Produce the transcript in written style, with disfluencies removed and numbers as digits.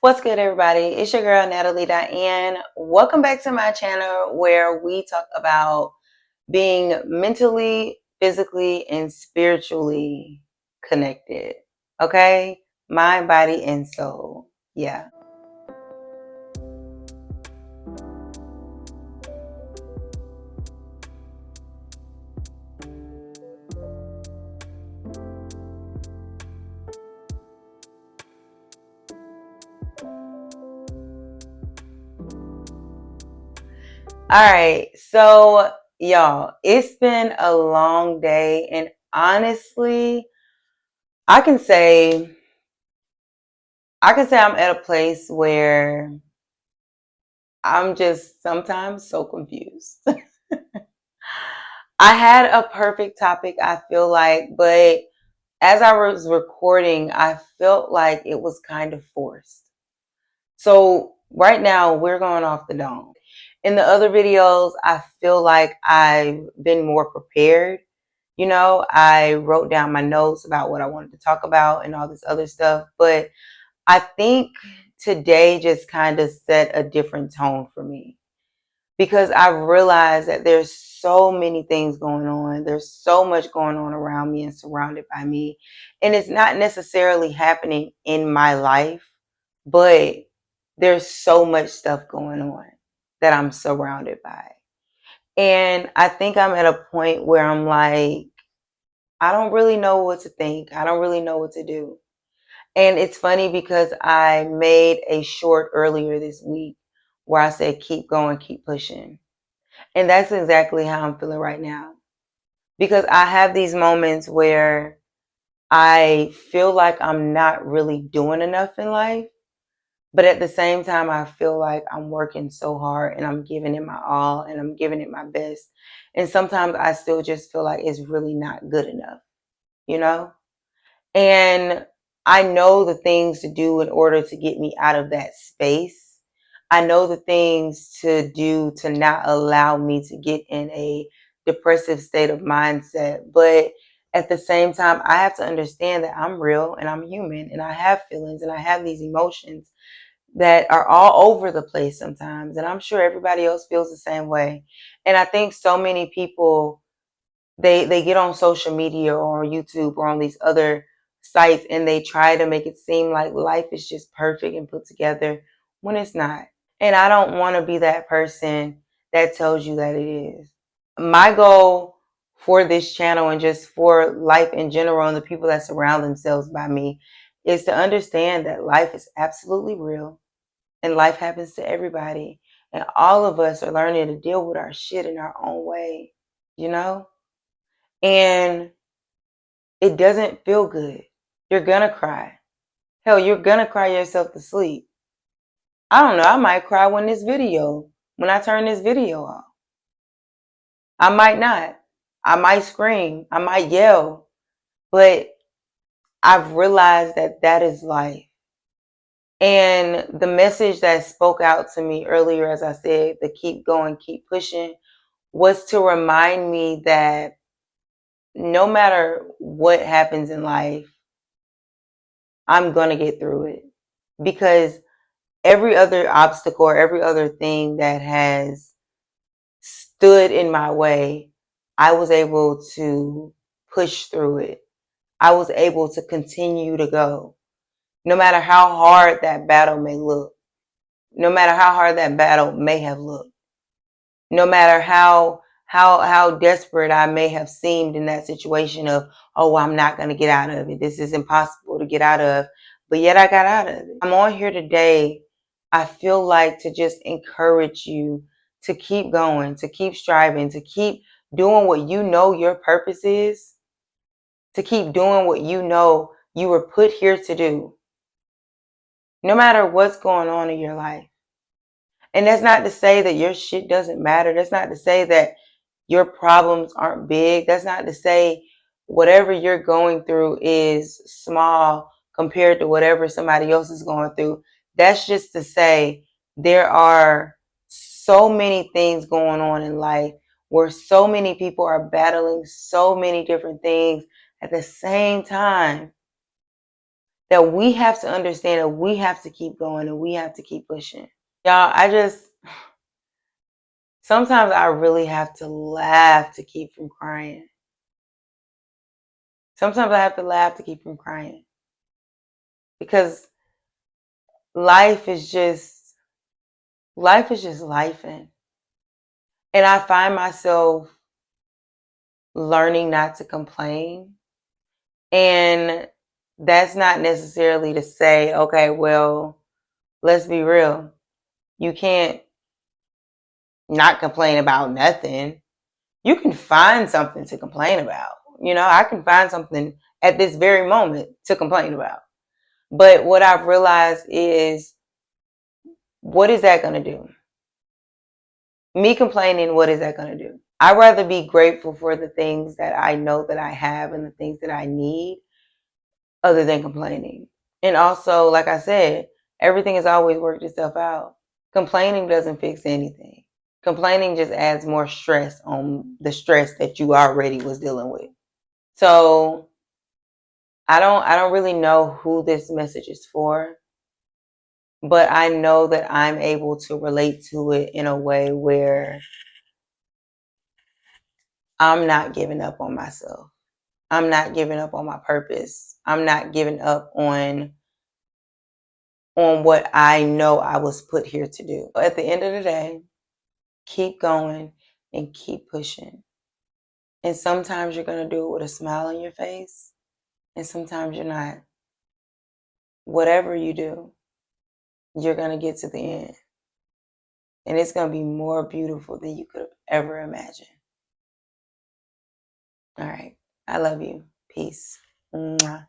What's good, everybody? It's your girl, Natalie Diane. Welcome back to my channel where we talk about being mentally, physically, and spiritually connected. Okay? Mind, body, and soul. Yeah. All right. So, y'all, it's been a long day. And honestly, I can say, I'm at a place where I'm just sometimes so confused. I had a perfect topic, I feel like, but as I was recording, I felt like it was kind of forced. So right now we're going off the dome. In the other videos, I feel like I've been more prepared. I wrote down my notes about what I wanted to talk about and all this other stuff. But I think today just kind of set a different tone for me, because I've realized that there's so many things going on. There's so much going on around me and surrounded by me. And it's not necessarily happening in my life, but there's so much stuff going on that I'm surrounded by. And I think I'm at a point where I'm like, I don't really know what to think. I don't really know what to do. And it's funny because I made a short earlier this week where I said, keep going, keep pushing. And that's exactly how I'm feeling right now. Because I have these moments where I feel like I'm not really doing enough in life. But at the same time, I feel like I'm working so hard and I'm giving it my all and I'm giving it my best. And sometimes I still just feel like it's really not good enough, you know? And I know the things to do in order to get me out of that space. I know the things to do to not allow me to get in a depressive state of mindset. But at the same time, I have to understand that I'm real and I'm human and I have feelings and I have these emotions that are all over the place sometimes. And I'm sure everybody else feels the same way. And I think so many people, they get on social media or on YouTube or on these other sites and they try to make it seem like life is just perfect and put together when it's not. And I don't want to be that person that tells you that it is. My goal for this channel and just for life in general and the people that surround themselves by me is to understand that life is absolutely real and life happens to everybody. And all of us are learning to deal with our shit in our own way, you know? And it doesn't feel good. You're gonna cry. Hell, you're gonna cry yourself to sleep. I don't know. I might cry when I turn this video off. I might not. I might scream. I might yell. But I've realized that that is life. And the message that spoke out to me earlier, as I said, the keep going, keep pushing, was to remind me that no matter what happens in life, I'm going to get through it. Because every other obstacle or every other thing that has stood in my way, I was able to push through it. I was able to continue to go. No matter how hard that battle may look, no matter how hard that battle may have looked, no matter how desperate I may have seemed in that situation of, oh, I'm not going to get out of it. This is impossible to get out of. But yet I got out of it. I'm on here today, I feel like, to just encourage you to keep going, to keep striving, to keep doing what you know your purpose is, to keep doing what you know you were put here to do, no matter what's going on in your life. And that's not to say that your shit doesn't matter. That's not to say that your problems aren't big. That's not to say whatever you're going through is small compared to whatever somebody else is going through. That's just to say there are so many things going on in life where so many people are battling so many different things at the same time. that we have to understand that we have to keep going and we have to keep pushing. Y'all, sometimes I really have to laugh to keep from crying. Sometimes I have to laugh to keep from crying. Because life is just lifing. And I find myself learning not to complain. And that's not necessarily to say, okay, well, let's be real. You can't not complain about nothing. You can find something to complain about. I can find something at this very moment to complain about. But what I've realized is, what is that going to do? Me complaining, what is that going to do? I'd rather be grateful for the things that I know that I have and the things that I need other than complaining. And also, like I said, everything has always worked itself out. Complaining doesn't fix anything. Complaining just adds more stress on the stress that you already was dealing with. So I don't really know who this message is for, but I know that I'm able to relate to it in a way where I'm not giving up on myself. I'm not giving up on my purpose. I'm not giving up on what I know I was put here to do. At the end of the day, keep going and keep pushing. And sometimes you're going to do it with a smile on your face, and sometimes you're not. Whatever you do, you're going to get to the end. And it's going to be more beautiful than you could have ever imagined. All right. I love you. Peace. Mwah.